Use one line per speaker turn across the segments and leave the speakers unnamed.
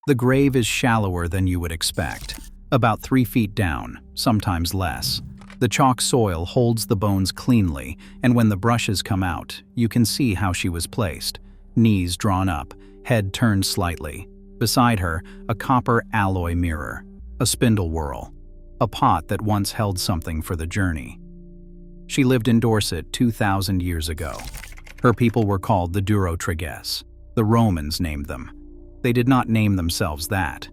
The grave is shallower than you would expect, about 3 feet down, sometimes less. The chalk soil holds the bones cleanly, and when the brushes come out, you can see how she was placed. Knees drawn up, head turned slightly. Beside her, a copper alloy mirror, a spindle whorl, a pot that once held something for the journey. She lived in Dorset 2,000 years ago. Her people were called the Durotriges. The Romans named them. They did not name themselves that.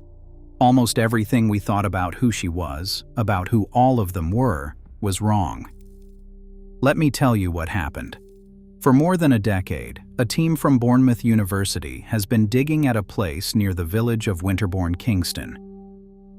Almost everything we thought about who she was, about who all of them were, was wrong. Let me tell you what happened. For more than a decade, a team from Bournemouth University has been digging at a place near the village of Winterbourne, Kingston.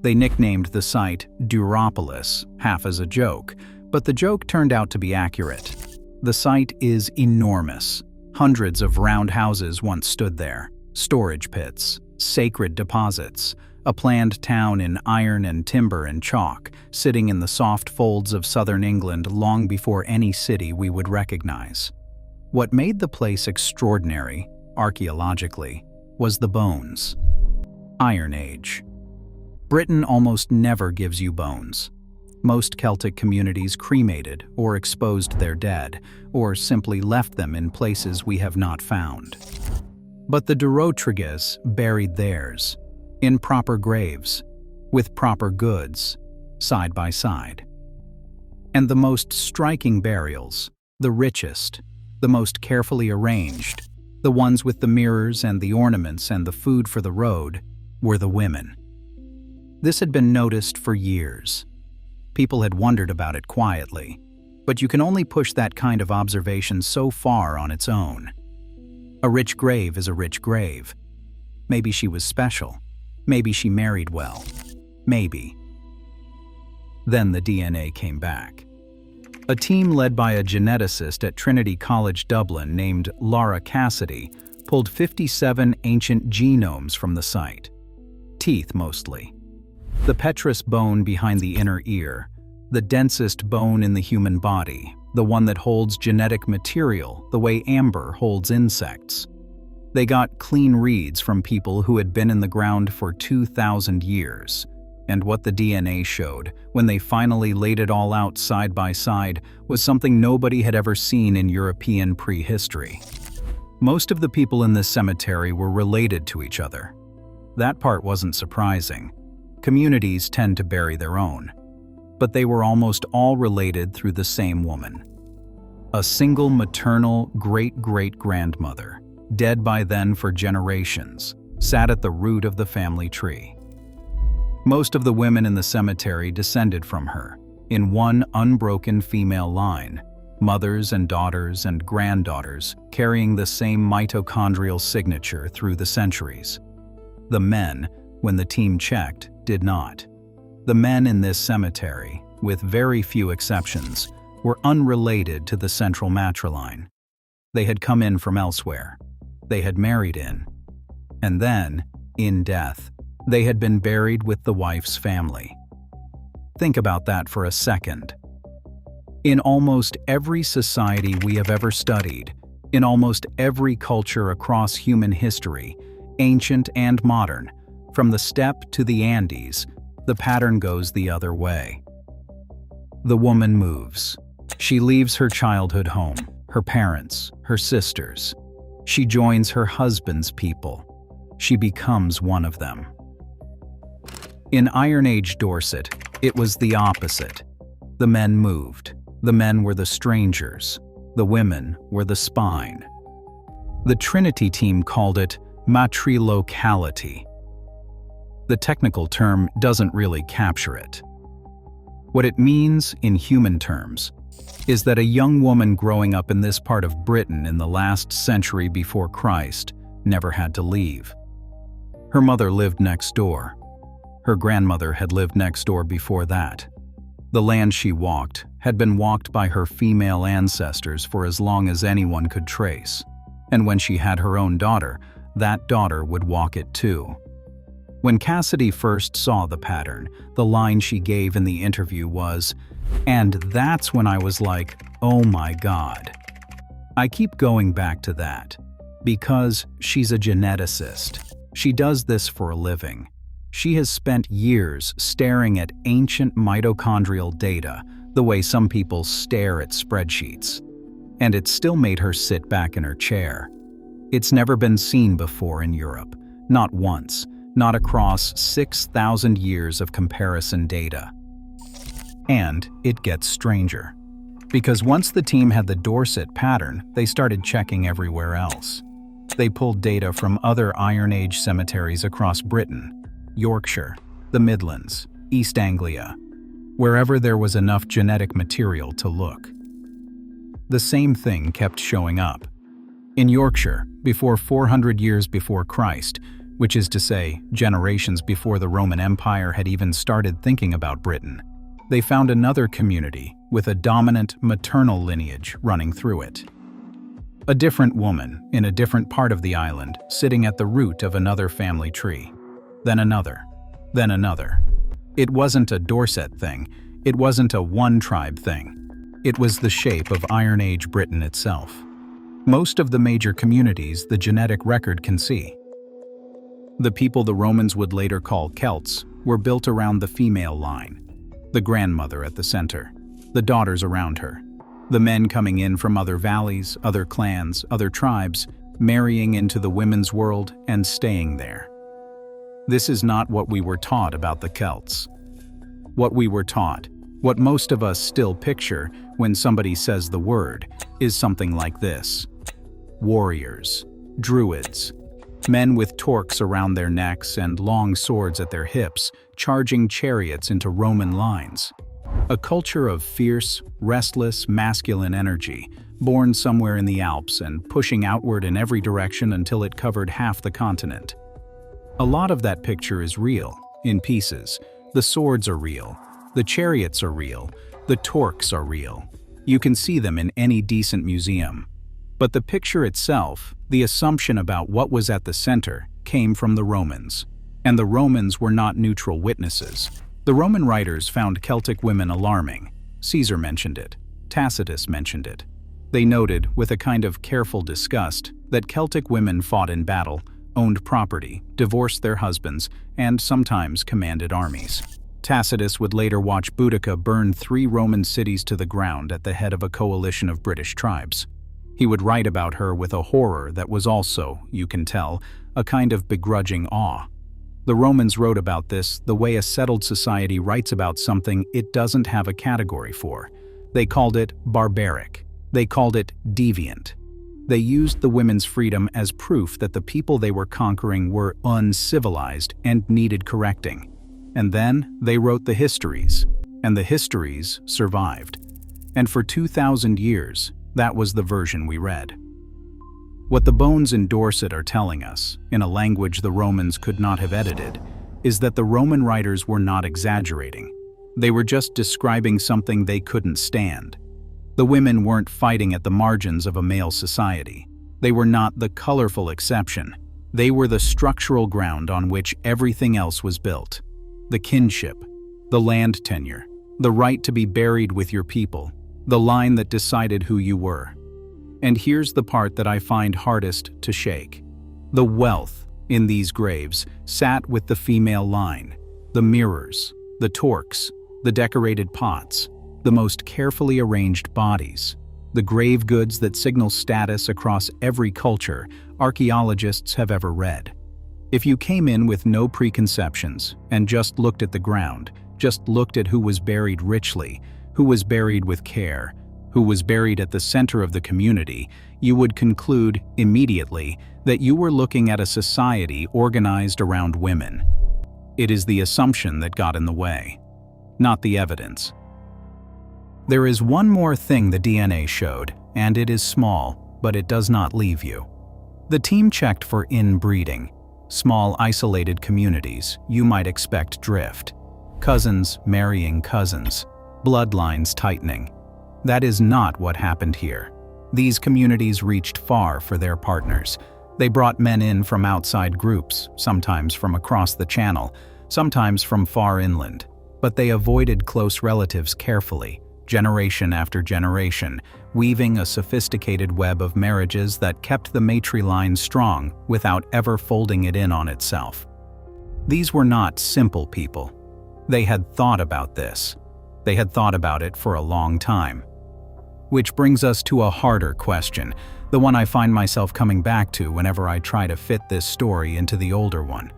They nicknamed the site Duropolis, half as a joke, but the joke turned out to be accurate. The site is enormous. Hundreds of round houses once stood there, storage pits, sacred deposits, a planned town in iron and timber and chalk, sitting in the soft folds of southern England long before any city we would recognize. What made the place extraordinary, archaeologically, was the bones. Iron Age. Britain almost never gives you bones. Most Celtic communities cremated or exposed their dead, or simply left them in places we have not found. But the Durotriges buried theirs, in proper graves, with proper goods, side by side. And the most striking burials, the richest, the most carefully arranged, the ones with the mirrors and the ornaments and the food for the road, were the women. This had been noticed for years. People had wondered about it quietly, but you can only push that kind of observation so far on its own. A rich grave is a rich grave. Maybe she was special. Maybe she married well. Maybe. Then the DNA came back. A team led by a geneticist at Trinity College Dublin named Laura Cassidy pulled 57 ancient genomes from the site. Teeth mostly. The petrous bone behind the inner ear, the densest bone in the human body, the one that holds genetic material the way amber holds insects. They got clean reads from people who had been in the ground for 2,000 years, and what the DNA showed, when they finally laid it all out side by side, was something nobody had ever seen in European prehistory. Most of the people in this cemetery were related to each other. That part wasn't surprising. Communities tend to bury their own. But they were almost all related through the same woman. A single maternal great-great-grandmother, dead by then for generations, sat at the root of the family tree. Most of the women in the cemetery descended from her, in one unbroken female line, mothers and daughters and granddaughters carrying the same mitochondrial signature through the centuries. The men, when the team checked, did not. The men in this cemetery, with very few exceptions, were unrelated to the central matriline. They had come in from elsewhere. They had married in. And then, in death, they had been buried with the wife's family. Think about that for a second. In almost every society we have ever studied, in almost every culture across human history, ancient and modern, from the steppe to the Andes, the pattern goes the other way. The woman moves. She leaves her childhood home, her parents, her sisters. She joins her husband's people. She becomes one of them. In Iron Age Dorset, it was the opposite. The men moved. The men were the strangers. The women were the spine. The Trinity team called it matrilocality. The technical term doesn't really capture it. What it means, in human terms, is that a young woman growing up in this part of Britain in the last century before Christ never had to leave. Her mother lived next door. Her grandmother had lived next door before that. The land she walked had been walked by her female ancestors for as long as anyone could trace, and when she had her own daughter, that daughter would walk it too. When Cassidy first saw the pattern, the line she gave in the interview was, "And that's when I was like, oh my God." I keep going back to that, because she's a geneticist. She does this for a living. She has spent years staring at ancient mitochondrial data, the way some people stare at spreadsheets. And it's still made her sit back in her chair. It's never been seen before in Europe, not once, not across 6,000 years of comparison data. And it gets stranger. Because once the team had the Dorset pattern, they started checking everywhere else. They pulled data from other Iron Age cemeteries across Britain, Yorkshire, the Midlands, East Anglia, wherever there was enough genetic material to look. The same thing kept showing up. In Yorkshire, before 400 years before Christ, which is to say, generations before the Roman Empire had even started thinking about Britain, they found another community with a dominant maternal lineage running through it. A different woman in a different part of the island sitting at the root of another family tree. Then another. Then another. It wasn't a Dorset thing. It wasn't a one-tribe thing. It was the shape of Iron Age Britain itself. Most of the major communities the genetic record can see. The people the Romans would later call Celts were built around the female line. The grandmother at the center. The daughters around her. The men coming in from other valleys, other clans, other tribes, marrying into the women's world and staying there. This is not what we were taught about the Celts. What we were taught, what most of us still picture when somebody says the word, is something like this. Warriors, druids, men with torques around their necks and long swords at their hips, charging chariots into Roman lines. A culture of fierce, restless, masculine energy, born somewhere in the Alps and pushing outward in every direction until it covered half the continent. A lot of that picture is real, in pieces. The swords are real, the chariots are real, the torques are real. You can see them in any decent museum. But the picture itself, the assumption about what was at the center, came from the Romans. And the Romans were not neutral witnesses. The Roman writers found Celtic women alarming. Caesar mentioned it. Tacitus mentioned it. They noted, with a kind of careful disgust, that Celtic women fought in battle, owned property, divorced their husbands, and sometimes commanded armies. Tacitus would later watch Boudica burn 3 Roman cities to the ground at the head of a coalition of British tribes. He would write about her with a horror that was also, you can tell, a kind of begrudging awe. The Romans wrote about this the way a settled society writes about something it doesn't have a category for. They called it barbaric. They called it deviant. They used the women's freedom as proof that the people they were conquering were uncivilized and needed correcting. And then they wrote the histories, and the histories survived. And for 2,000 years, that was the version we read. What the bones in Dorset are telling us, in a language the Romans could not have edited, is that the Roman writers were not exaggerating. They were just describing something they couldn't stand. The women weren't fighting at the margins of a male society. They were not the colorful exception. They were the structural ground on which everything else was built. The kinship, the land tenure, the right to be buried with your people, the line that decided who you were. And here's the part that I find hardest to shake. The wealth in these graves sat with the female line, the mirrors, the torques, the decorated pots, the most carefully arranged bodies, the grave goods that signal status across every culture archaeologists have ever read. If you came in with no preconceptions and just looked at the ground, just looked at who was buried richly, who was buried with care, who was buried at the center of the community, you would conclude immediately that you were looking at a society organized around women. It is the assumption that got in the way, not the evidence. There is one more thing the DNA showed, and it is small, but it does not leave you. The team checked for inbreeding. Small isolated communities, you might expect drift. Cousins marrying cousins. Bloodlines tightening. That is not what happened here. These communities reached far for their partners. They brought men in from outside groups, sometimes from across the channel, sometimes from far inland. But they avoided close relatives carefully, generation after generation, weaving a sophisticated web of marriages that kept the matriline strong without ever folding it in on itself. These were not simple people. They had thought about this. They had thought about it for a long time. Which brings us to a harder question, the one I find myself coming back to whenever I try to fit this story into the older one.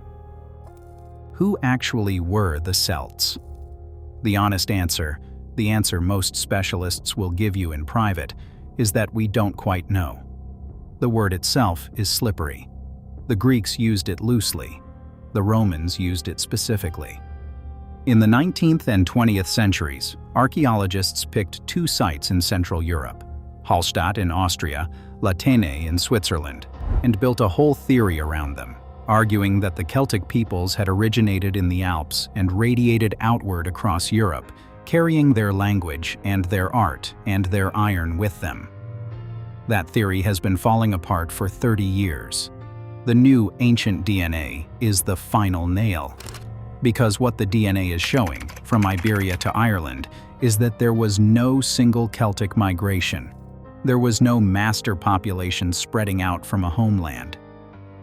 Who actually were the Celts? The honest answer, the answer most specialists will give you in private, is that we don't quite know. The word itself is slippery. The Greeks used it loosely. The Romans used it specifically. In the 19th and 20th centuries, archaeologists picked two sites in Central Europe, Hallstatt in Austria, La Tène in Switzerland, and built a whole theory around them, arguing that the Celtic peoples had originated in the Alps and radiated outward across Europe, carrying their language and their art and their iron with them. That theory has been falling apart for 30 years. The new ancient DNA is the final nail. Because what the DNA is showing, from Iberia to Ireland, is that there was no single Celtic migration. There was no master population spreading out from a homeland.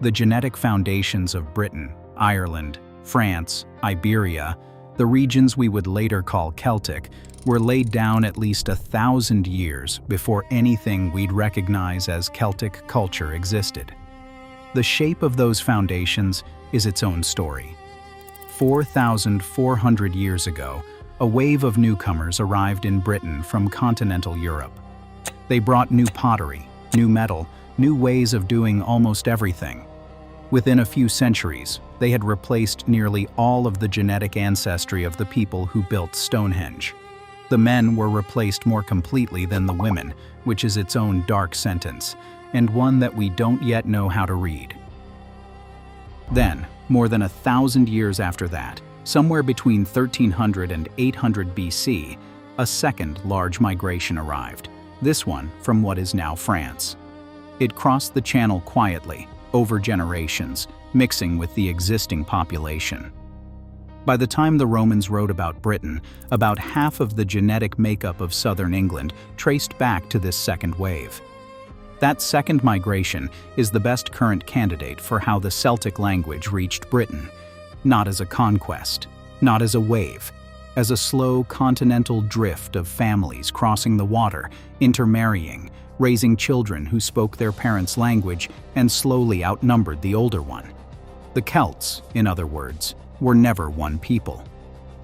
The genetic foundations of Britain, Ireland, France, Iberia, the regions we would later call Celtic, were laid down at least 1,000 years before anything we'd recognize as Celtic culture existed. The shape of those foundations is its own story. 4,400 years ago, a wave of newcomers arrived in Britain from continental Europe. They brought new pottery, new metal, new ways of doing almost everything. Within a few centuries, they had replaced nearly all of the genetic ancestry of the people who built Stonehenge. The men were replaced more completely than the women, which is its own dark sentence, and one that we don't yet know how to read. Then, more than 1,000 years after that, somewhere between 1300 and 800 BC, a second large migration arrived, this one from what is now France. It crossed the Channel quietly, over generations, mixing with the existing population. By the time the Romans wrote about Britain, about half of the genetic makeup of southern England traced back to this second wave. That second migration is the best current candidate for how the Celtic language reached Britain, not as a conquest, not as a wave, as a slow continental drift of families crossing the water, intermarrying, raising children who spoke their parents' language and slowly outnumbered the older one. The Celts, in other words, were never one people.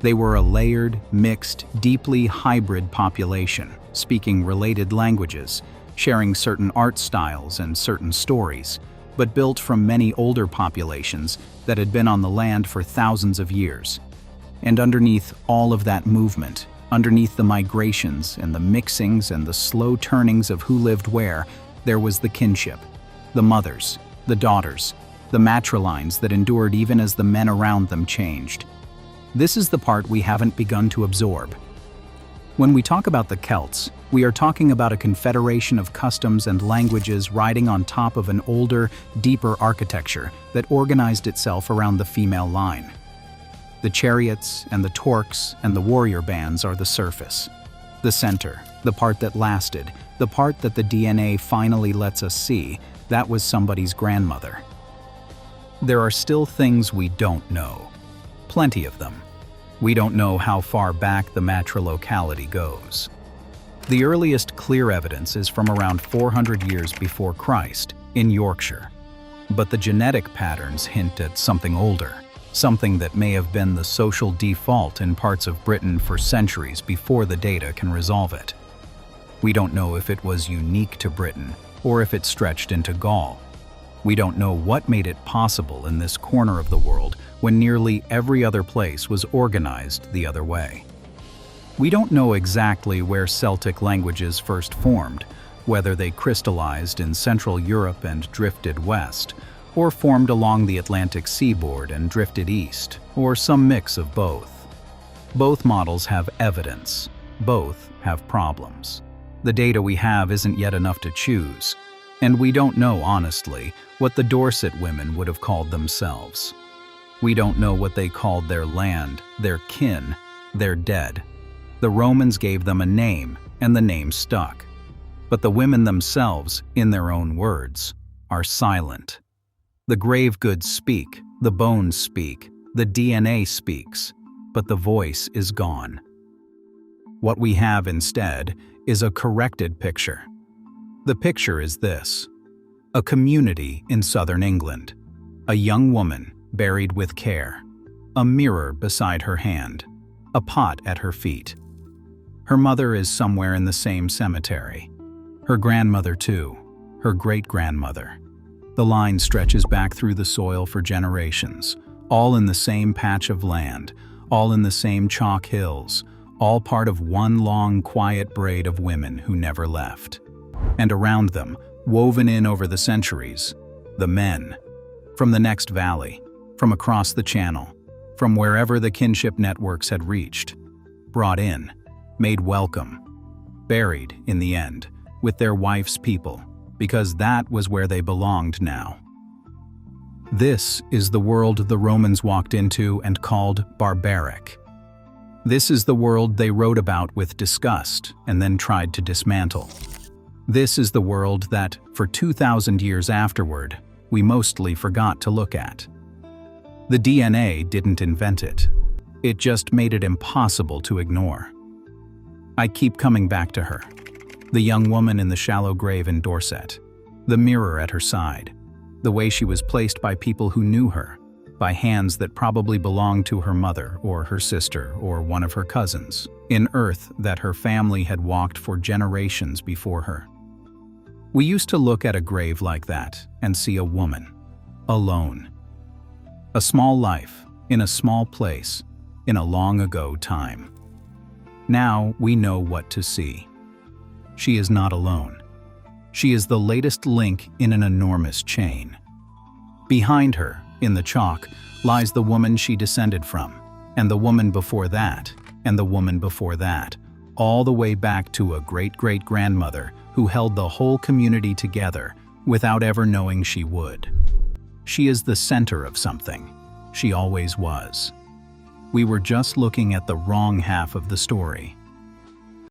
They were a layered, mixed, deeply hybrid population, speaking related languages, sharing certain art styles and certain stories, but built from many older populations that had been on the land for thousands of years. And underneath all of that movement, underneath the migrations and the mixings and the slow turnings of who lived where, there was the kinship, the mothers, the daughters, the matrilines that endured even as the men around them changed. This is the part we haven't begun to absorb. When we talk about the Celts, we are talking about a confederation of customs and languages riding on top of an older, deeper architecture that organized itself around the female line. The chariots and the torques and the warrior bands are the surface. The center, the part that lasted, the part that the DNA finally lets us see, that was somebody's grandmother. There are still things we don't know. Plenty of them. We don't know how far back the matrilocality goes. The earliest clear evidence is from around 400 years before Christ, in Yorkshire. But the genetic patterns hint at something older, something that may have been the social default in parts of Britain for centuries before the data can resolve it. We don't know if it was unique to Britain, or if it stretched into Gaul. We don't know what made it possible in this corner of the world when nearly every other place was organized the other way. We don't know exactly where Celtic languages first formed, whether they crystallized in Central Europe and drifted west, or formed along the Atlantic seaboard and drifted east, or some mix of both. Both models have evidence. Both have problems. The data we have isn't yet enough to choose, and we don't know, honestly, what the Dorset women would have called themselves. We don't know what they called their land, their kin, their dead. The Romans gave them a name, and the name stuck. But the women themselves, in their own words, are silent. The grave goods speak, the bones speak, the DNA speaks, but the voice is gone. What we have instead is a corrected picture. The picture is this: a community in southern England, a young woman buried with care, a mirror beside her hand, a pot at her feet. Her mother is somewhere in the same cemetery. Her grandmother too, her great-grandmother. The line stretches back through the soil for generations, all in the same patch of land, all in the same chalk hills, all part of one long, quiet braid of women who never left. And around them, woven in over the centuries, the men. From the next valley, from across the channel, from wherever the kinship networks had reached. Brought in, made welcome, buried, in the end, with their wife's people, because that was where they belonged now. This is the world the Romans walked into and called barbaric. This is the world they wrote about with disgust and then tried to dismantle. This is the world that, for 2,000 years afterward, we mostly forgot to look at. The DNA didn't invent it. It just made it impossible to ignore. I keep coming back to her. The young woman in the shallow grave in Dorset. The mirror at her side. The way she was placed by people who knew her, by hands that probably belonged to her mother or her sister or one of her cousins, in earth that her family had walked for generations before her. We used to look at a grave like that and see a woman, alone. A small life, in a small place, in a long ago time. Now we know what to see. She is not alone. She is the latest link in an enormous chain. Behind her, in the chalk, lies the woman she descended from, and the woman before that, and the woman before that, all the way back to a great-great-grandmother who held the whole community together without ever knowing she would. She is the center of something. She always was. We were just looking at the wrong half of the story.